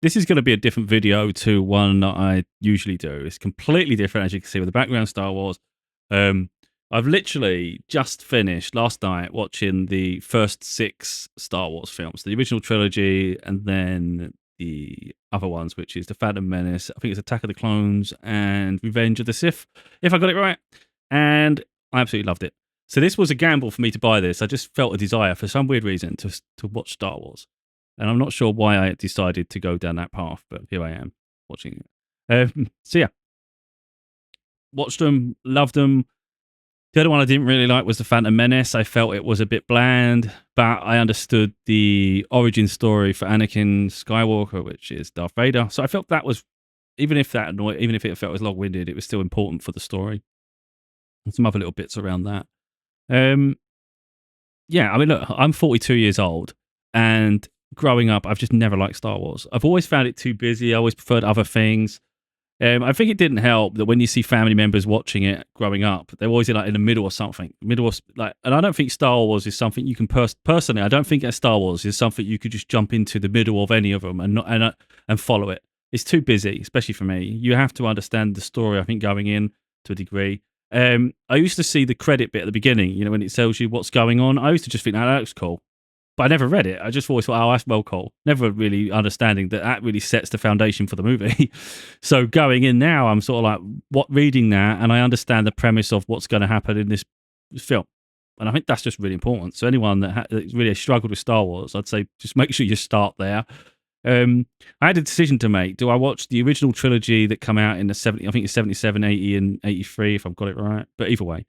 this is going to be a different video to one that I usually do. It's completely different, as you can see, with the background Star Wars. Um, I've literally just finished last night watching the first 6 Star Wars films, the original trilogy, and then the other ones, which is The Phantom Menace, I think it's Attack of the Clones, and Revenge of the Sith, if I got it right. And I absolutely loved it. So this was a gamble for me to buy this. I just felt a desire, for some weird reason, to watch Star Wars. And I'm not sure why I decided to go down that path, but here I am watching it. So yeah, watched them, loved them. The other one I didn't really like was The Phantom Menace. I felt it was a bit bland, but I understood the origin story for Anakin Skywalker, which is Darth Vader. So I felt that was, even if it felt as long-winded, it was still important for the story. And some other little bits around that. Yeah, I mean, look, I'm 42 years old, and growing up, I've just never liked Star Wars. I've always found it too busy. I always preferred other things. I think it didn't help that when you see family members watching it growing up, they're always in the middle of something, and I don't think Star Wars is something you can personally. I don't think that Star Wars is something you could just jump into the middle of any of them and follow it. It's too busy, especially for me. You have to understand the story, I think, going in to a degree. I used to see the credit bit at the beginning, when it tells you what's going on. I used to just think, that looks cool. But I never read it. I just always thought, oh, that's well cool. Never really understanding that really sets the foundation for the movie. So going in now, I'm sort of like, reading that, and I understand the premise of what's going to happen in this film. And I think that's just really important. So anyone that really struggled with Star Wars, I'd say just make sure you start there. I had a decision to make. Do I watch the original trilogy that come out in the 70s? I think it's 77, 80, and 83, if I've got it right. But either way,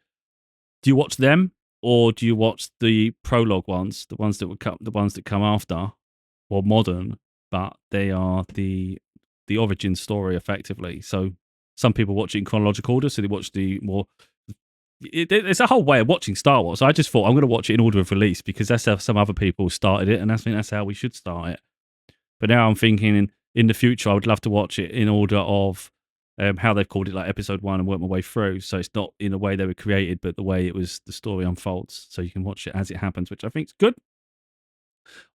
do you watch them? Or do you watch the prologue ones, the ones that come after, or modern, but they are the origin story effectively? So some people watch it in chronological order, so they watch the more. It's a whole way of watching Star Wars. I just thought I'm going to watch it in order of release because that's how some other people started it, and I think that's how we should start it. But now I'm thinking in the future, I would love to watch it in order of how they've called it, like episode 1, and work my way through. So it's not in the way they were created, but the way the story unfolds. So you can watch it as it happens, which I think is good.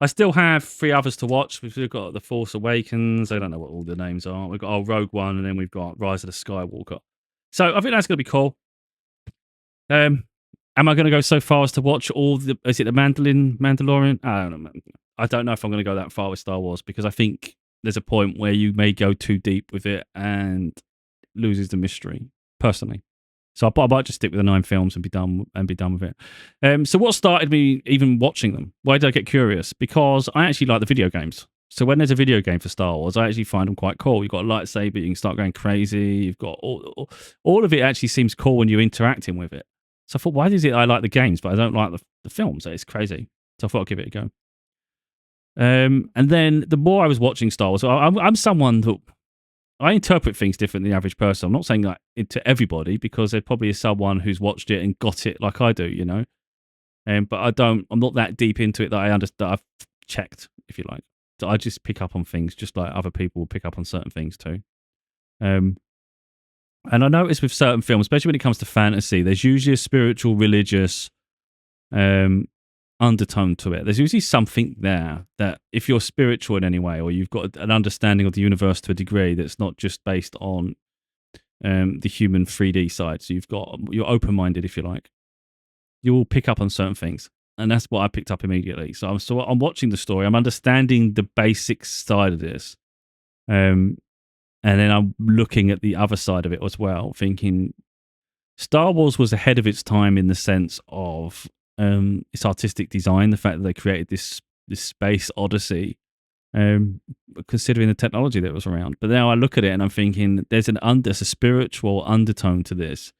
I still have 3 others to watch. We've got The Force Awakens. I don't know what all the names are. We've got Rogue One, and then we've got Rise of the Skywalker. So I think that's going to be cool. Am I going to go so far as to watch all the? Is it the Mandalorian? I don't know. I don't know if I'm going to go that far with Star Wars because I think there's a point where you may go too deep with it and loses the mystery, personally. So I might just stick with the 9 films and be done with it. So what started me even watching them? Why did I get curious? Because I actually like the video games. So when there's a video game for Star Wars, I actually find them quite cool. You've got a lightsaber, you can start going crazy. You've got all of it actually seems cool when you're interacting with it. So I thought, why is it I like the games, but I don't like the films? It's crazy. So I thought I'd give it a go. And then the more I was watching Star Wars, I'm someone that I interpret things different than the average person. I'm not saying that to everybody because there probably is someone who's watched it and got it like I do, But I'm not that deep into it that I've checked, if you like. So I just pick up on things just like other people will pick up on certain things too. And I notice with certain films, especially when it comes to fantasy, there's usually a spiritual, religious undertone to it. There's usually something there that if you're spiritual in any way, or you've got an understanding of the universe to a degree that's not just based on the human 3D side. So you're open-minded, if you like. You will pick up on certain things. And that's what I picked up immediately. So I'm watching the story. I'm understanding the basic side of this. And then I'm looking at the other side of it as well, thinking Star Wars was ahead of its time in the sense of its artistic design, the fact that they created this space odyssey, considering the technology that was around. But now I look at it and I'm thinking there's a spiritual undertone to this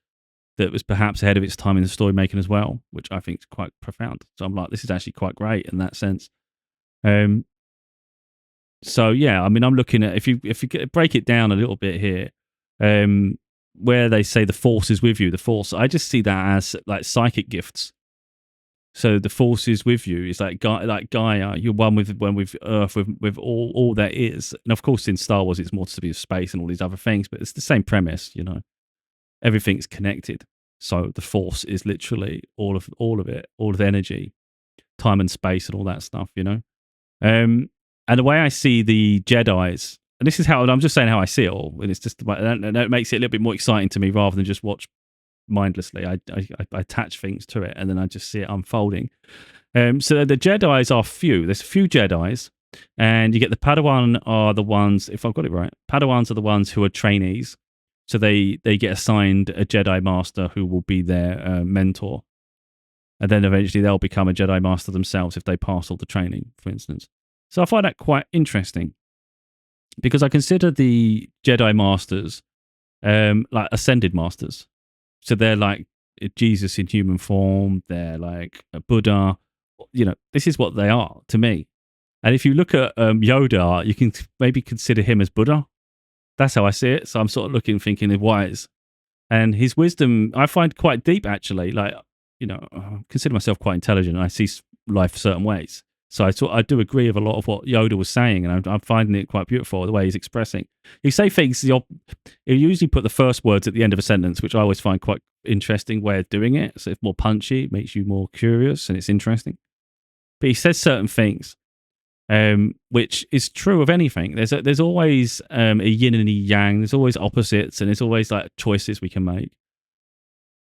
that was perhaps ahead of its time in the story making as well, which I think is quite profound. So I'm like, this is actually quite great in that sense. So yeah, I mean, I'm looking at if you break it down a little bit here, where they say the Force is with you, the Force, I just see that as like psychic gifts. So the Force is with you. It's like Gaia. You're one with Earth, with all that is. And of course, in Star Wars, it's more to do with space and all these other things, but it's the same premise. Everything's connected. So the Force is literally all of it, all of the energy, time and space, and all that stuff. And the way I see the Jedi's, and this is how I'm just saying how I see it all, and it's just that makes it a little bit more exciting to me rather than just watch mindlessly. I attach things to it, and then I just see it unfolding. So the Jedi's are few. There's a few Jedi's, and you get the Padawan are the ones. If I've got it right, Padawans are the ones who are trainees. So they get assigned a Jedi Master who will be their mentor, and then eventually they'll become a Jedi Master themselves if they pass all the training, for instance. So I find that quite interesting because I consider the Jedi Masters like ascended masters. So they're like Jesus in human form. They're like a Buddha. You know, this is what they are to me. And if you look at Yoda, you can maybe consider him as Buddha. That's how I see it. So I'm sort of looking, thinking of wise. And his wisdom, I find quite deep, actually. Like, you know, I consider myself quite intelligent. I see life certain ways. So I do agree with a lot of what Yoda was saying, and I'm finding it quite beautiful, the way he's expressing. You say things, you usually put the first words at the end of a sentence, which I always find quite interesting way of doing it. So it's more punchy, it makes you more curious, and it's interesting. But he says certain things, which is true of anything. There's always a yin and a yang. There's always opposites, and there's always like choices we can make.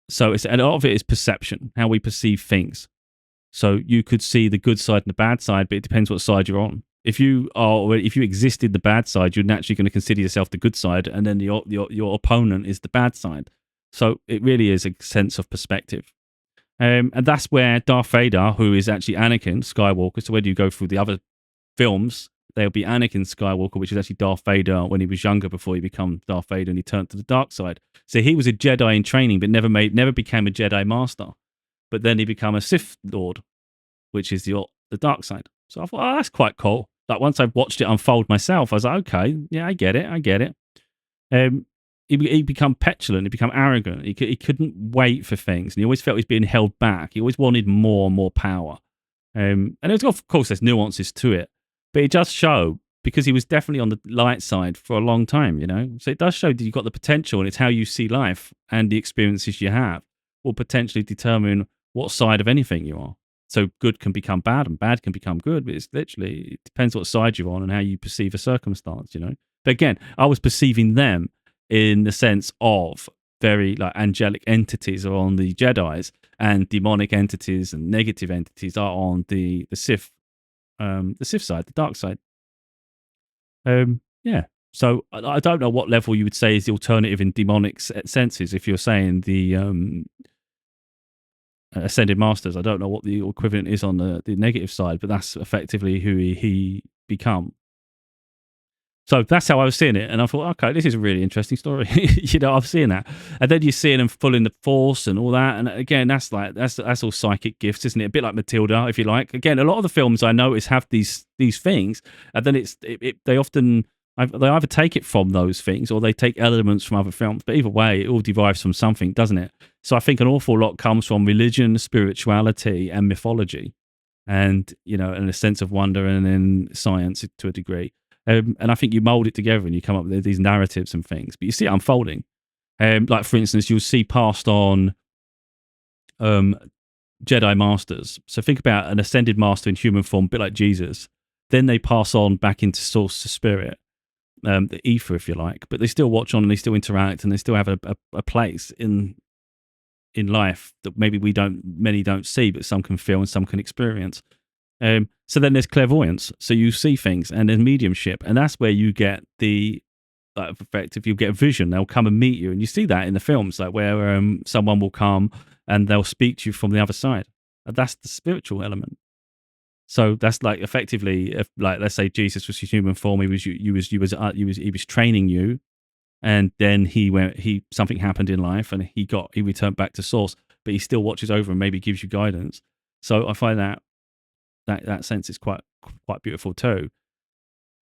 So a lot of it is perception, how we perceive things. So you could see the good side and the bad side, but it depends what side you're on. If you existed the bad side, you're naturally going to consider yourself the good side, and then your opponent is the bad side. So it really is a sense of perspective. And that's where Darth Vader, who is actually Anakin Skywalker, so when you go through the other films, there'll be Anakin Skywalker, which is actually Darth Vader when he was younger before he became Darth Vader and he turned to the dark side. So he was a Jedi in training, but never became a Jedi Master. But then he became a Sith Lord, which is the dark side. So I thought, oh, that's quite cool. Like once I watched it unfold myself, I was like, okay, yeah, I get it. He became petulant, he became arrogant. He couldn't wait for things, and he always felt he was being held back. He always wanted more and more power. And of course, there's nuances to it, but it does show because he was definitely on the light side for a long time, you know. So it does show that you've got the potential, and it's how you see life and the experiences you have will potentially determine what side of anything you are. So good can become bad and bad can become good, but it depends what side you're on and how you perceive a circumstance, you know. But again, I was perceiving them in the sense of very like angelic entities are on the Jedi's, and demonic entities and negative entities are on the Sith side, the dark side. Yeah. So I don't know what level you would say is the alternative in demonic senses. If you're saying the ascended masters, I don't know what the equivalent is on the negative side, but that's effectively who he become. So that's how I was seeing it, and I thought, okay, this is a really interesting story. You know, I'm seeing that, and then you're seeing them pulling the force and all that, and again, that's all psychic gifts, isn't it? A bit like Matilda, if you like. Again, a lot of the films I notice have these things, and then they often they either take it from those things or they take elements from other films. But either way, it all derives from something, doesn't it? So I think an awful lot comes from religion, spirituality, and mythology, and you know, and a sense of wonder, and then science to a degree. And I think you mold it together and you come up with these narratives and things, but you see it unfolding. Like, for instance, you'll see passed on Jedi Masters. So think about an ascended master in human form, a bit like Jesus. Then they pass on back into source to spirit, the ether, if you like, but they still watch on and they still interact and they still have a place in life that maybe many don't see, but some can feel and some can experience. So then there's clairvoyance. So you see things, and there's mediumship, and that's where you get the effect. If you get a vision, they'll come and meet you, and you see that in the films, like where someone will come and they'll speak to you from the other side. And that's the spiritual element. So that's like effectively, if, like let's say Jesus was his human form, he was training you, and then something happened in life, and he returned back to source, but he still watches over and maybe gives you guidance. So I find that sense is quite beautiful too.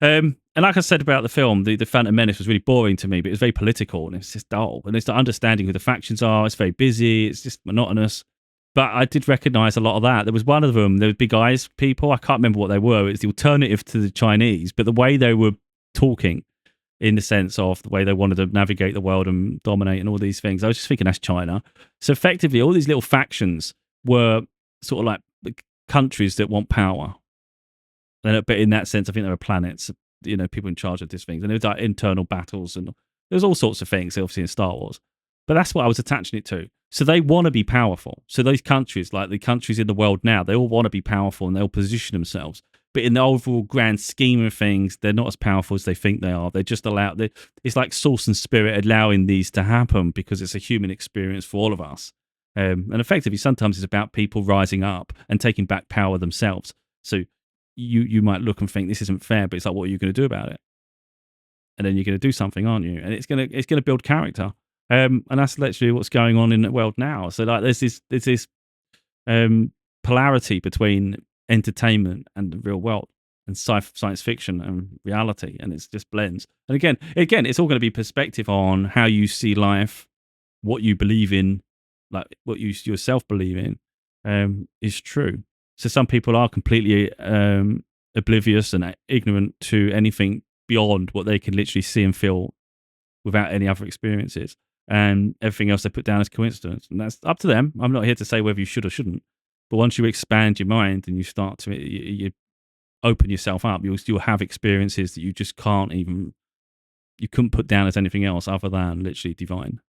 And like I said about the film, the Phantom Menace was really boring to me, but it was very political and it's just dull. And it's the understanding who the factions are. It's very busy. It's just monotonous. But I did recognise a lot of that. There was one of them, there was big eyes people. I can't remember what they were. It's the alternative to the Chinese, but the way they were talking, in the sense of the way they wanted to navigate the world and dominate and all these things, I was just thinking that's China. So effectively, all these little factions were sort of like countries that want power. But in that sense, I think there are planets, people in charge of these things, and there's like internal battles, and there's all sorts of things, obviously in Star Wars. But that's what I was attaching it to. So they want to be powerful. So those countries, like the countries in the world now, they all want to be powerful and they'll position themselves. But in the overall grand scheme of things, they're not as powerful as they think they are. They're just allowed. It's like source and spirit allowing these to happen because it's a human experience for all of us. And effectively, sometimes it's about people rising up and taking back power themselves. So you might look and think this isn't fair, but it's like, what are you going to do about it? And then you're going to do something, aren't you? And it's going to build character. And that's literally what's going on in the world now. So like, there's this polarity between entertainment and the real world, and science fiction and reality, and it's just blends. And again, it's all going to be perspective on how you see life, what you believe in, like what you yourself believe in, is true. So some people are completely oblivious and ignorant to anything beyond what they can literally see and feel without any other experiences. And everything else they put down as coincidence. And that's up to them. I'm not here to say whether you should or shouldn't. But once you expand your mind and you start to you open yourself up, you'll have experiences that you just you couldn't put down as anything else other than literally divine.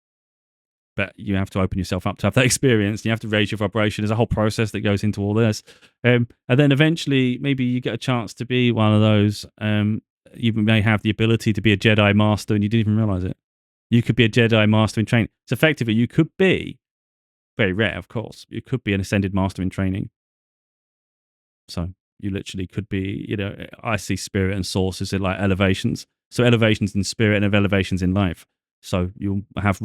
But you have to open yourself up to have that experience. You have to raise your vibration. There's a whole process that goes into all this. And then eventually, maybe you get a chance to be one of those. You may have the ability to be a Jedi Master and you didn't even realize it. You could be a Jedi Master in training. So effectively, you could be, very rare, of course, you could be an Ascended Master in training. So you literally could be, I see spirit and source as like elevations. So elevations in spirit and elevations in life. So you'll have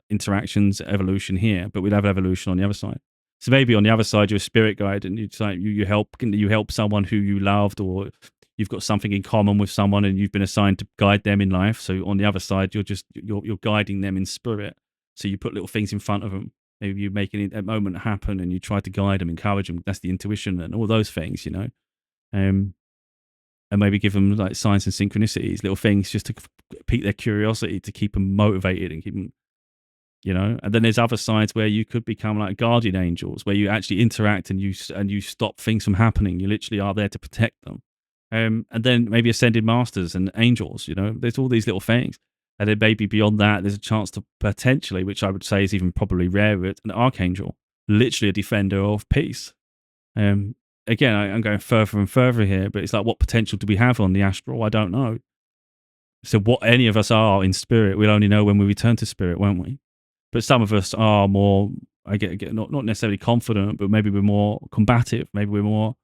interactions, evolution here, but we'll have evolution on the other side. So maybe on the other side, you're a spirit guide and you help someone who you loved, or you've got something in common with someone and you've been assigned to guide them in life. So on the other side, you're guiding them in spirit. So you put little things in front of them. Maybe you make a moment happen and you try to guide them, encourage them. That's the intuition and all those things, and maybe give them like signs and synchronicities, little things just to pique their curiosity, to keep them motivated and keep them, And then there's other sides where you could become like guardian angels, where you actually interact and you stop things from happening. You literally are there to protect them. And then maybe ascended masters and angels, there's all these little things. And then maybe beyond that, there's a chance to potentially, which I would say is even probably rarer, an archangel, literally a defender of peace. Again, I'm going further and further here, but it's like, what potential do we have on the astral? I don't know. So what any of us are in spirit, we'll only know when we return to spirit, won't we? But some of us are more, not necessarily confident, but maybe we're more combative. Maybe we're more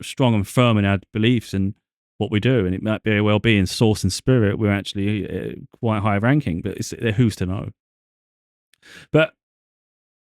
strong and firm in our beliefs and what we do. And it might very well be in source and spirit, we're actually quite high ranking, but who's to know? But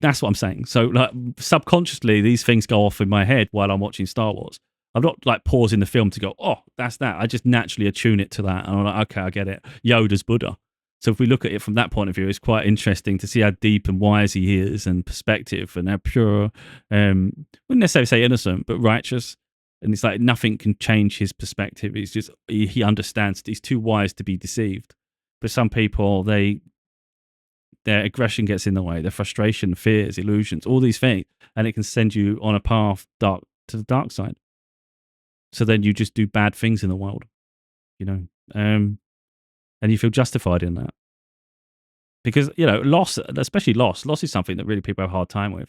that's what I'm saying. So like subconsciously, these things go off in my head while I'm watching Star Wars. I'm not like pausing the film to go, oh, that's that. I just naturally attune it to that. And I'm like, okay, I get it. Yoda's Buddha. So if we look at it from that point of view, it's quite interesting to see how deep and wise he is, and perspective, and how pure, wouldn't necessarily say innocent, but righteous. And it's like nothing can change his perspective. He's just, he understands. He's too wise to be deceived. But some people, their aggression gets in the way, their frustration, fears, illusions, all these things, and it can send you on a path to the dark side. So then you just do bad things in the world, and you feel justified in that. Because, loss, especially loss is something that really people have a hard time with.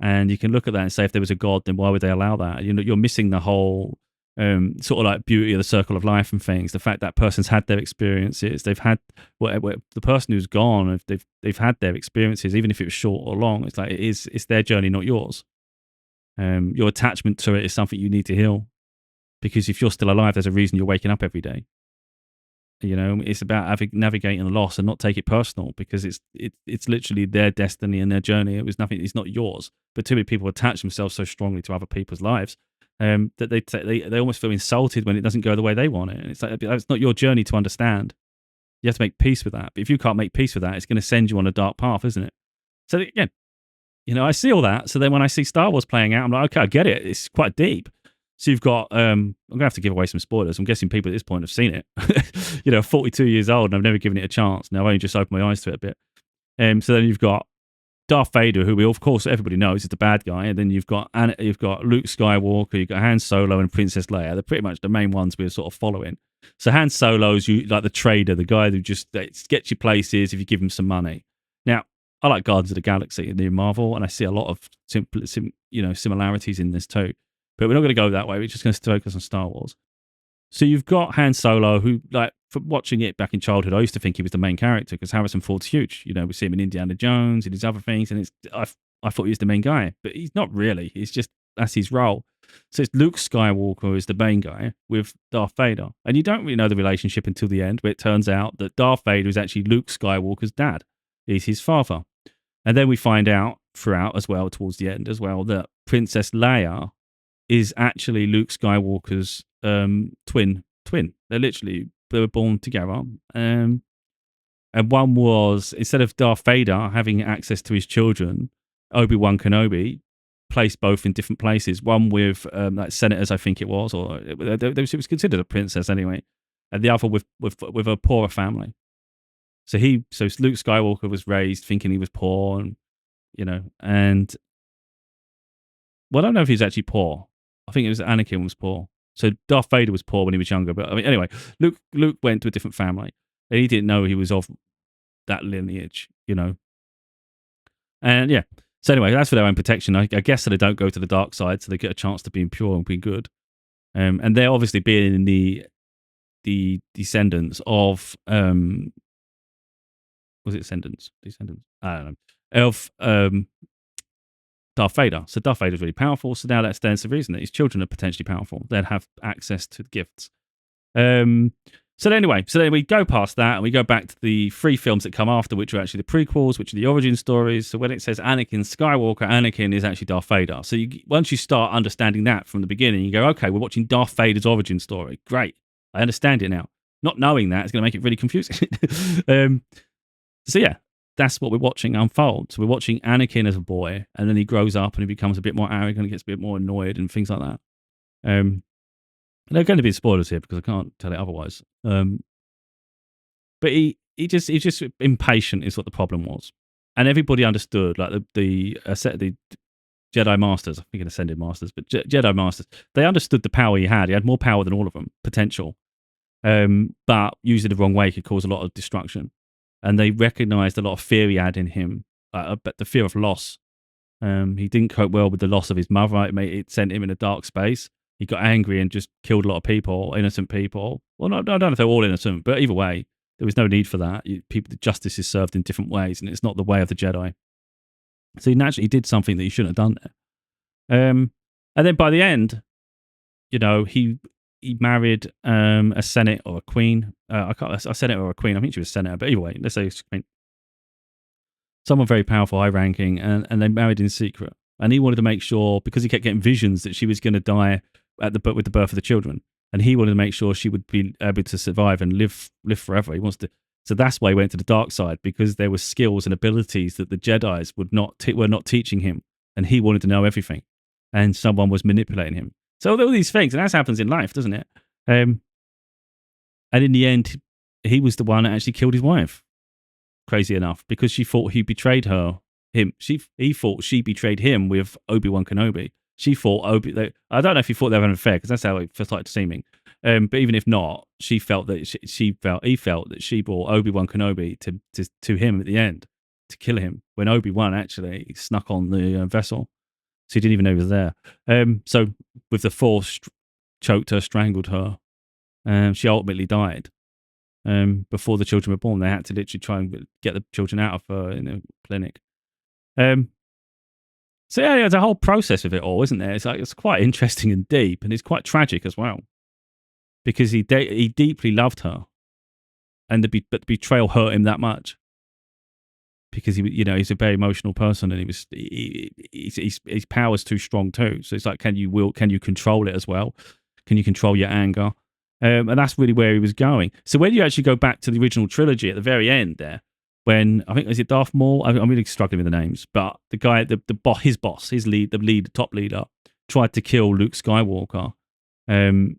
And you can look at that and say, if there was a God, then why would they allow that? You're missing the whole sort of like beauty of the circle of life and things. The fact that person's had their experiences, they've had the person who's gone, if they've had their experiences, even if it was short or long. It's like it's their journey, not yours. Your attachment to it is something you need to heal, because if you're still alive, there's a reason you're waking up every day. It's about navigating the loss and not take it personal, because it's literally their destiny and their journey. It's not yours. But too many people attach themselves so strongly to other people's lives that they almost feel insulted when it doesn't go the way they want it. And it's like, it's not your journey to understand. You have to make peace with that. But if you can't make peace with that, it's going to send you on a dark path, isn't it? So again, I see all that. So then when I see Star Wars playing out, I'm like, okay, I get it. It's quite deep. So you've got, I'm going to have to give away some spoilers. I'm guessing people at this point have seen it. 42 years old, and I've never given it a chance. Now I've only just opened my eyes to it a bit. So then you've got Darth Vader, who we of course everybody knows is the bad guy, and then you've got Luke Skywalker, you've got Han Solo and Princess Leia. They're pretty much the main ones we're sort of following. So Han Solo's like the trader, the guy who just gets you places if you give him some money. Now, I like Guardians of the Galaxy in the Marvel, and I see a lot of similarities in this too. But we're not going to go that way. We're just going to focus on Star Wars. So you've got Han Solo, who, like, from watching it back in childhood, I used to think he was the main character because Harrison Ford's huge. You know, we see him in Indiana Jones and his other things, and I thought he was the main guy, but he's not really. He's just, that's his role. So it's Luke Skywalker is the main guy with Darth Vader, and you don't really know the relationship until the end, where it turns out that Darth Vader is actually Luke Skywalker's dad. He's his father, and then we find out throughout as well, towards the end as well, that Princess Leia is actually Luke Skywalker's twin. They were born together. And one was, instead of Darth Vader having access to his children, Obi-Wan Kenobi placed both in different places. One with like senators, I think it was, or it was considered a princess anyway, and the other with a poorer family. So Luke Skywalker was raised thinking he was poor, and well, I don't know if he's actually poor. I think it was Anakin was poor. So Darth Vader was poor when he was younger. But I mean, anyway, Luke went to a different family, and he didn't know he was of that lineage, And yeah. So anyway, that's for their own protection. I guess that they don't go to the dark side, so they get a chance to be pure and be good. And they're obviously being the descendants of was it descendants? I don't know. Of Darth Vader. So Darth Vader's really powerful. So now that stands to reason that his children are potentially powerful. They'd have access to the gifts. So then we go past that and we go back to the 3 films that come after, which are actually the prequels, which are the origin stories. So when it says Anakin Skywalker, Anakin is actually Darth Vader. So once you start understanding that from the beginning, you go, okay, we're watching Darth Vader's origin story. Great. I understand it now. Not knowing that is going to make it really confusing. So yeah, that's what we're watching unfold. So we're watching Anakin as a boy, and then he grows up and he becomes a bit more arrogant, gets a bit more annoyed and things like that. And there are going to be spoilers here because I can't tell it otherwise. But he's just impatient is what the problem was, and everybody understood. Like the Jedi Masters, I think Ascended Masters, but Jedi Masters, they understood the power he had. He had more power than all of them, potential, but used it the wrong way could cause a lot of destruction. And they recognized a lot of fear he had in him, but the fear of loss. He didn't cope well with the loss of his mother. It sent him in a dark space. He got angry and just killed a lot of people, innocent people. Well, I don't know if they're all innocent, but either way, there was no need for that. Justice is served in different ways, and it's not the way of the Jedi. So he naturally did something that he shouldn't have done there. And then by the end, he married a Senate or a queen. A senator or a queen. I think she was a senator, but either way, let's say queen. Someone very powerful, high-ranking, and they married in secret. And he wanted to make sure, because he kept getting visions that she was going to die with the birth of the children, and he wanted to make sure she would be able to survive and live forever. He wants to. So that's why he went to the dark side, because there were skills and abilities that the Jedis were not teaching him, and he wanted to know everything, and someone was manipulating him. So all these things, and that happens in life, doesn't it? And in the end, he was the one that actually killed his wife. Crazy enough, because she thought he betrayed him. He thought she betrayed him with Obi-Wan Kenobi. She thought I don't know if he thought they were having an affair, because that's how it started seeming. But even if not, she felt that he felt that she brought Obi-Wan Kenobi to him at the end to kill him, when Obi-Wan actually snuck on the vessel. So he didn't even know he was there. So with the Force, choked her, strangled her. She ultimately died. Before the children were born, they had to literally try and get the children out of her in a clinic. So yeah, there's a whole process of it all, isn't there? It's quite interesting and deep, and it's quite tragic as well, because he deeply loved her, and but the betrayal hurt him that much, because he's a very emotional person, and his power's too strong too. So it's like, can you control it as well? Can you control your anger? And that's really where he was going. So when you actually go back to the original trilogy at the very end there, when I think, is it Darth Maul? I'm really struggling with the names, but the guy, the top leader, tried to kill Luke Skywalker, and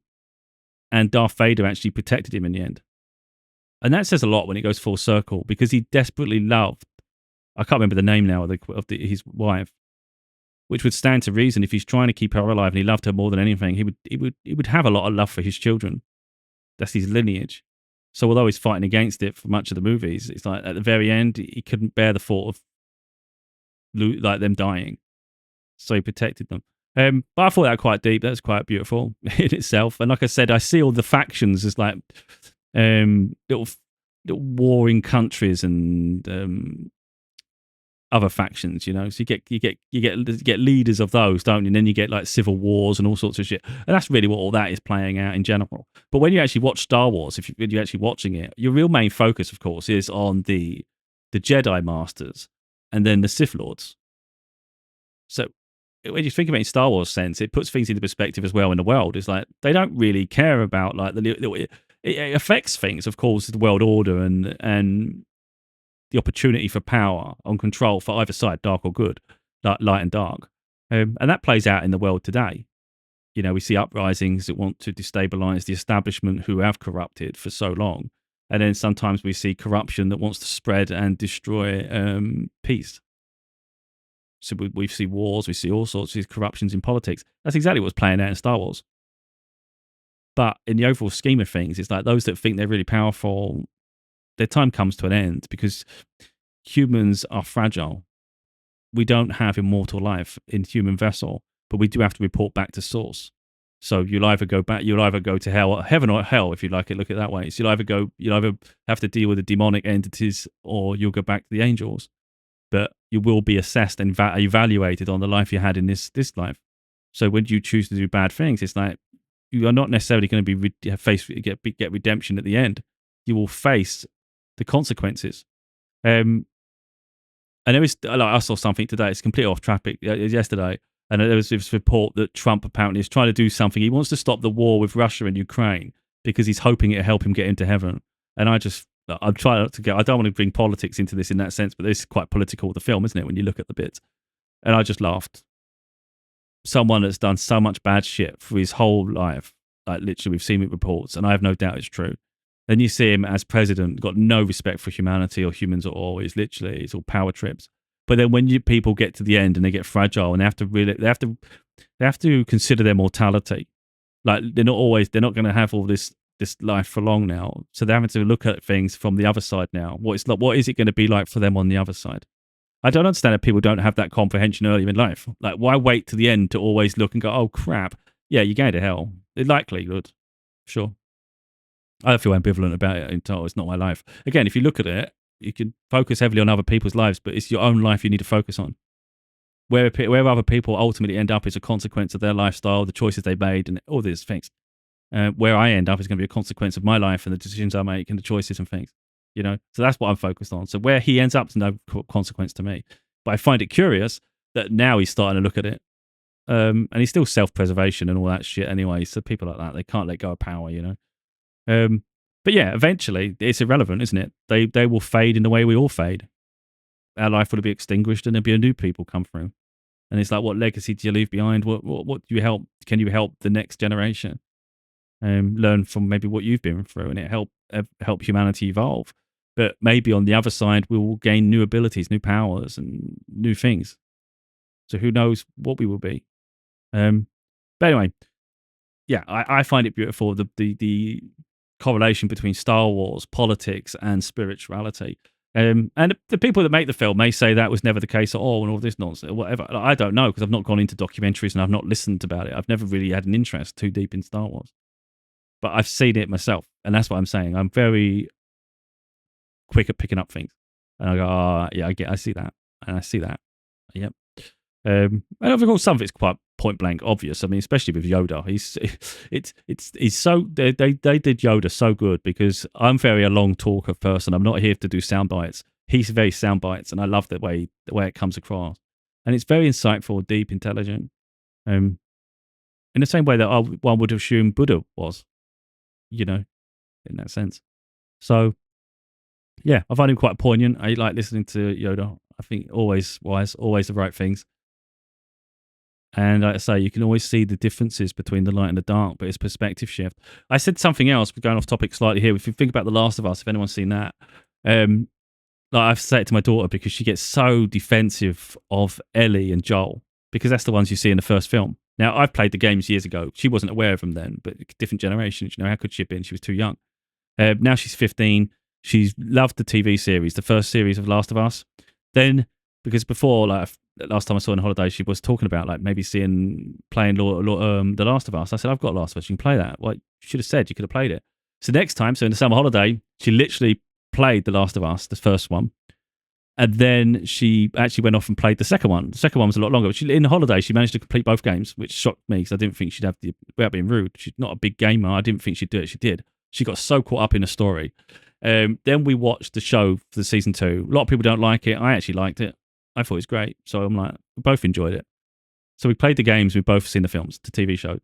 Darth Vader actually protected him in the end. And that says a lot when it goes full circle, because he desperately loved I can't remember the name now his wife, which would stand to reason if he's trying to keep her alive and he loved her more than anything, he would have a lot of love for his children. That's his lineage. So although he's fighting against it for much of the movies, it's like at the very end he couldn't bear the thought of like them dying, so he protected them. But I thought that quite deep. That's quite beautiful in itself. And like I said, I see all the factions as like little warring countries and other factions, you know. So you get leaders of those, don't you? And then you get like civil wars and all sorts of shit. And that's really what all that is playing out in general. But when you actually watch Star Wars, when you're actually watching it, your real main focus, of course, is on the Jedi Masters and then the Sith Lords. So when you think about it in Star Wars sense, it puts things into perspective as well in the world. It's like they don't really care about like it affects things, of course, the world order and the opportunity for power on control for either side, dark or good, light and dark. And that plays out in the world today. You know, we see uprisings that want to destabilize the establishment who have corrupted for so long. And then sometimes we see corruption that wants to spread and destroy peace. So we see wars, we see all sorts of corruptions in politics. That's exactly what's playing out in Star Wars. But in the overall scheme of things, it's like those that think they're really powerful, their time comes to an end because humans are fragile. We don't have immortal life in human vessel, but we do have to report back to source. So you'll either go to hell, heaven or hell, if you like it, look at it that way. So you'll either have to deal with the demonic entities or you'll go back to the angels. But you will be assessed and evaluated on the life you had in this life. So when you choose to do bad things, it's like you are not necessarily going to get redemption at the end. You will face the consequences. And I saw something today. It's completely off topic. Yesterday, and there was this report that Trump apparently is trying to do something. He wants to stop the war with Russia and Ukraine because he's hoping it'll help him get into heaven. And I'm trying not to get. I don't want to bring politics into this in that sense, but this is quite political. The film, isn't it? When you look at the bits, and I just laughed. Someone that's done so much bad shit for his whole life, like literally, we've seen it reports, and I have no doubt it's true. Then you see him as president, got no respect for humanity or humans at all. It's all power trips. But then when people get to the end and they get fragile and they have to consider their mortality. Like they're not going to have all this life for long now. So they're having to look at things from the other side now. What is it going to be like for them on the other side? I don't understand that people don't have that comprehension earlier in life. Like, why wait to the end to always look and go, oh crap, yeah, you're going to hell. It likely would, sure. I feel ambivalent about it. It's not my life. Again, if you look at it, you can focus heavily on other people's lives, but it's your own life you need to focus on. Where other people ultimately end up is a consequence of their lifestyle, the choices they made, and all these things. Where I end up is going to be a consequence of my life and the decisions I make and the choices and things. You know, so that's what I'm focused on. So where he ends up is no consequence to me. But I find it curious that now he's starting to look at it. And he's still self-preservation and all that shit anyway. So people like that, they can't let go of power, you know. But yeah, eventually it's irrelevant, isn't it? They will fade in the way we all fade. Our life will be extinguished and there'll be a new people come through. And it's like, what legacy do you leave behind? What do you help? Can you help the next generation? Learn from maybe what you've been through and it help humanity evolve. But maybe on the other side, we will gain new abilities, new powers, and new things. So who knows what we will be? But anyway, yeah, I find it beautiful the correlation between Star Wars, politics, and spirituality. And the people that make the film may say that was never the case at all, and all this nonsense, or whatever. I don't know because I've not gone into documentaries and I've not listened about it. I've never really had an interest too deep in Star Wars, but I've seen it myself, and that's what I'm saying. I'm very quick at picking up things, and I go, oh, yeah, I see that, and I see that, yep. And of course, some of it's quite point blank obvious. I mean, especially with Yoda, he's so they did Yoda so good because I'm very a long talker person. I'm not here to do sound bites. He's very sound bites, and I love the way it comes across, and it's very insightful, deep, intelligent. In the same way that one would assume Buddha was, you know, in that sense. So, yeah, I find him quite poignant. I like listening to Yoda. I think always wise, always the right things. And like I say, you can always see the differences between the light and the dark, but it's perspective shift. I said something else, we're going off topic slightly here. If you think about The Last of Us, if anyone's seen that, like I've said it to my daughter because she gets so defensive of Ellie and Joel because that's the ones you see in the first film. Now I've played the games years ago. She wasn't aware of them then, but different generations. You know, how could she have been? She was too young. Now she's 15. She's loved the TV series, the first series of Last of Us. Then, because before, like last time I saw her on holiday, she was talking about like maybe playing The Last of Us. I said, I've got Last of Us. You can play that. Well, you should have said you could have played it. So next time, so in the summer holiday, she literally played The Last of Us, the first one. And then she actually went off and played the second one. The second one was a lot longer. But in the holiday, she managed to complete both games, which shocked me because I didn't think she'd have without being rude, she's not a big gamer. I didn't think she'd do it. She did. She got so caught up in the story. Then we watched the show for the season 2. A lot of people don't like it. I actually liked it. I thought it was great. So I'm like, we both enjoyed it. So we played the games. We've both seen the films, the TV show.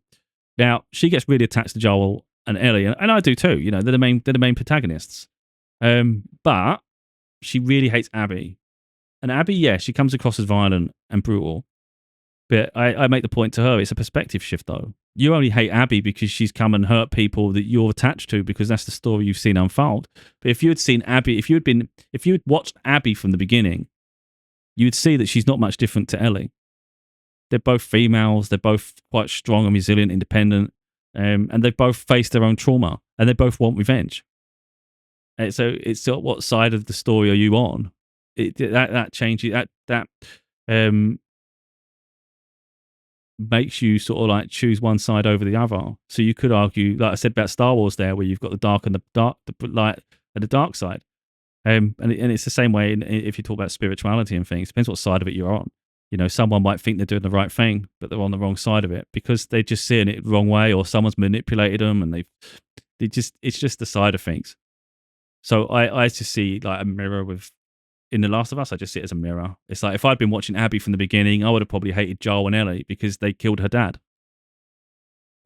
Now, she gets really attached to Joel and Ellie, and I do too. You know, they're the main protagonists. But she really hates Abby. And Abby, yeah, she comes across as violent and brutal. But I make the point to her, it's a perspective shift, though. You only hate Abby because she's come and hurt people that you're attached to because that's the story you've seen unfold. But if you had seen Abby, if you had watched Abby from the beginning, you'd see that she's not much different to Ellie. They're both females. They're both quite strong and resilient, independent. And they both face their own trauma. And they both want revenge. And so it's what side of the story are you on? That changes, that makes you sort of like choose one side over the other. So you could argue, like I said about Star Wars there, where you've got the dark and the light and the dark side. And it's the same way if you talk about spirituality and things. It depends what side of it you're on. You know, someone might think they're doing the right thing, but they're on the wrong side of it because they're just seeing it the wrong way, or someone's manipulated them, and it's just the side of things. So I just see like a mirror in The Last of Us. I just see it as a mirror. It's like if I'd been watching Abby from the beginning, I would have probably hated Joel and Ellie because they killed her dad.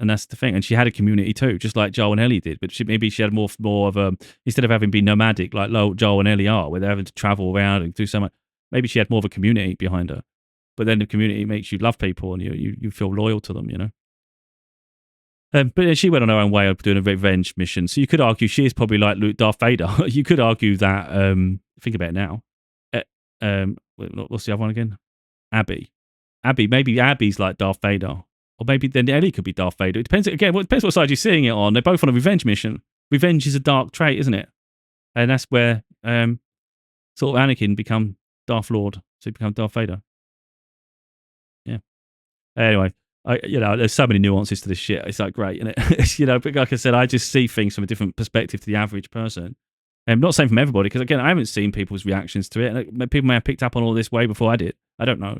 And that's the thing. And she had a community too, just like Joel and Ellie did. But maybe she had more of a, instead of having been nomadic like Joel and Ellie are, where they're having to travel around and do so much, maybe she had more of a community behind her. But then the community makes you love people and you feel loyal to them, you know. But she went on her own way of doing a revenge mission. So you could argue she is probably like Darth Vader. You could argue that, think about it now. What's the other one again? Abby. Maybe Abby's like Darth Vader. Or maybe then Ellie could be Darth Vader. It depends, again, it depends what side you're seeing it on. They're both on a revenge mission. Revenge is a dark trait, isn't it? And that's where sort of Anakin become Darth Lord. So he become Darth Vader. Yeah. Anyway, there's so many nuances to this shit. It's like great, isn't it? But like I said, I just see things from a different perspective to the average person. I'm not saying from everybody, because again, I haven't seen people's reactions to it. People may have picked up on all this way before I did. I don't know.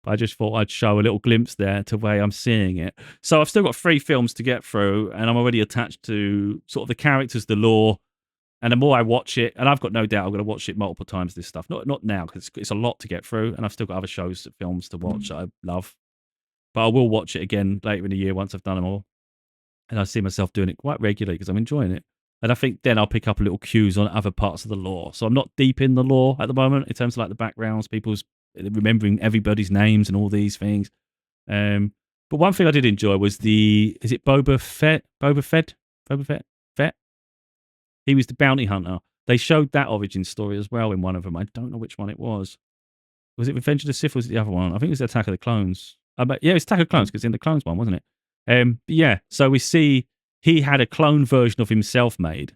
But I just thought I'd show a little glimpse there to the way I'm seeing it. So I've still got 3 films to get through, and I'm already attached to sort of the characters, the lore. And the more I watch it, and I've got no doubt I'm going to watch it multiple times, this stuff. Not now, because it's a lot to get through, and I've still got other shows, films to watch that I love. But I will watch it again later in the year once I've done them all. And I see myself doing it quite regularly because I'm enjoying it. And I think then I'll pick up little cues on other parts of the lore. So I'm not deep in the lore at the moment in terms of like the backgrounds, people's remembering everybody's names and all these things. But one thing I did enjoy was is it Boba Fett? Fett? He was the bounty hunter. They showed that origin story as well in one of them. I don't know which one it was. Was it Revenge of the Sith or was it the other one? I think it was Attack of the Clones. But yeah, it's Attack of the Clones because it's in the Clones one, wasn't it? Yeah, so we see he had a clone version of himself made.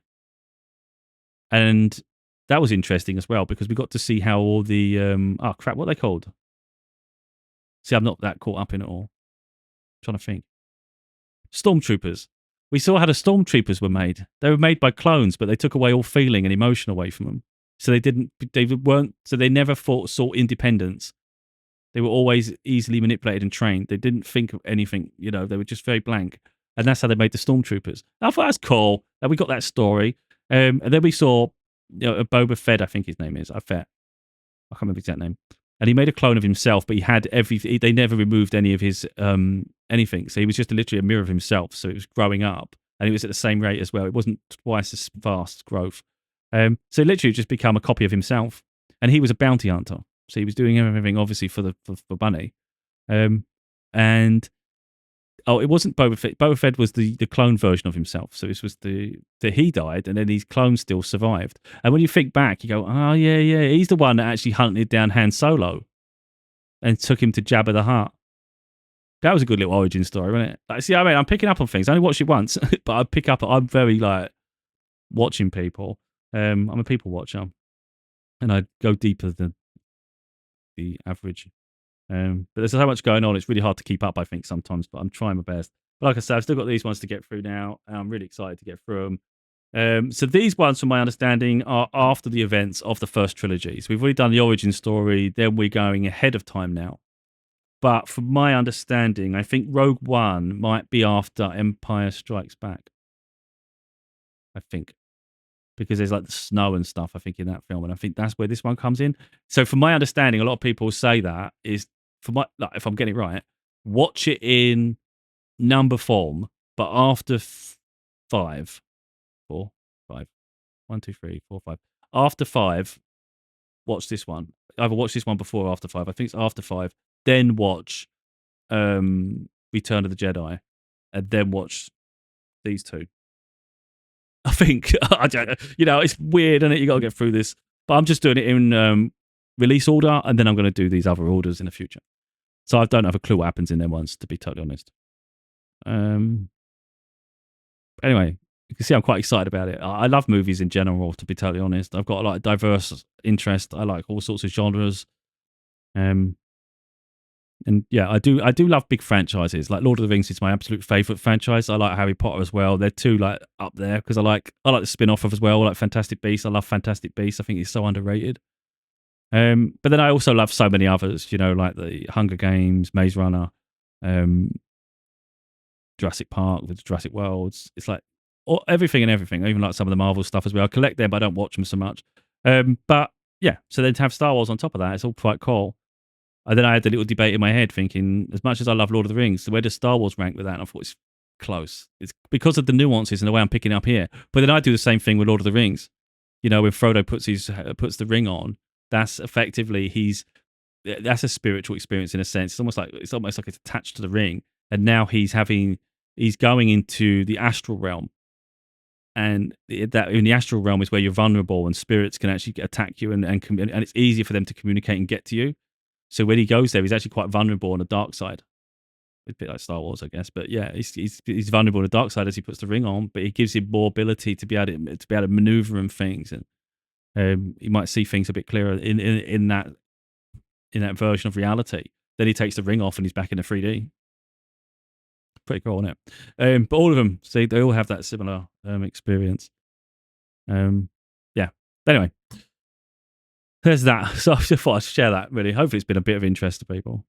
And that was interesting as well because we got to see how all the, what are they called? See, I'm not that caught up in it all. I'm trying to think. Stormtroopers. We saw how the Stormtroopers were made. They were made by clones, but they took away all feeling and emotion away from them. So they never sought independence. They were always easily manipulated and trained. They didn't think of anything, they were just very blank. And that's how they made the Stormtroopers. I thought that's cool. And we got that story. And then we saw Boba Fett, I think his name is. I can't remember his exact name. And he made a clone of himself, but he had they never removed any of his anything. So he was just literally a mirror of himself. So it was growing up. And he was at the same rate as well. It wasn't twice as fast growth. So literally just become a copy of himself. And he was a bounty hunter. So he was doing everything, obviously, for Bunny. And Oh, it wasn't Boba Fett. Boba Fett was the clone version of himself. So this was the he died, and then his clone still survived. And when you think back, you go, oh yeah, yeah, he's the one that actually hunted down Han Solo and took him to Jabba the Hutt. That was a good little origin story, wasn't it? Like, see, I mean, I'm picking up on things. I only watched it once, but I pick up. I'm very like watching people. I'm a people watcher, and I go deeper than the average. But there's so much going on; it's really hard to keep up. I think sometimes, but I'm trying my best. But like I said, I've still got these ones to get through now, and I'm really excited to get through them. So these ones, from my understanding, are after the events of the first trilogy. So we've already done the origin story. Then we're going ahead of time now. But from my understanding, I think Rogue One might be after Empire Strikes Back. I think. Because there's like the snow and stuff, I think, in that film. And I think that's where this one comes in. So from my understanding, a lot of people say that is, for my, like, if I'm getting it right, watch it in number form, but after five, four, five, one, two, three, four, five. After five, watch this one. Either watch this one before or after five. I think it's after five. Then watch Return of the Jedi, and then watch these two. I think I don't, it's weird, isn't it? You got to get through this, but I'm just doing it in release order, and then I'm going to do these other orders in the future. So I don't have a clue what happens in them ones, to be totally honest. Anyway, you can see I'm quite excited about it. I love movies in general, to be totally honest. I've got a lot of diverse interest. I like all sorts of genres. And yeah, I do love big franchises. Like Lord of the Rings is my absolute favorite franchise. I like Harry Potter as well. They're two like up there because I like the spin-off of as well. I like Fantastic Beasts. I love Fantastic Beasts. I think it's so underrated. But then I also love so many others, like the Hunger Games, Maze Runner, Jurassic Park, the Jurassic Worlds. It's like everything and everything. Even like some of the Marvel stuff as well. I collect them, but I don't watch them so much. But yeah, so then to have Star Wars on top of that, it's all quite cool. And then I had the little debate in my head thinking, as much as I love Lord of the Rings, where does Star Wars rank with that? And I thought it's close. It's because of the nuances and the way I'm picking up here. But then I do the same thing with Lord of the Rings. When Frodo puts the ring on, that's effectively that's a spiritual experience in a sense. It's almost like it's attached to the ring. And now he's going into the astral realm. And that in the astral realm is where you're vulnerable and spirits can actually attack you and it's easier for them to communicate and get to you. So when he goes there, he's actually quite vulnerable on the dark side. It's a bit like Star Wars, I guess. But yeah, he's vulnerable on the dark side as he puts the ring on, but it gives him more ability to be able to maneuver and things, and he might see things a bit clearer in that version of reality. Then he takes the ring off and he's back in the 3D. Pretty cool, isn't it? But all of them, see, they all have that similar experience. Yeah. Anyway. There's that. So I just thought I'd share that, really. Hopefully it's been a bit of interest to people.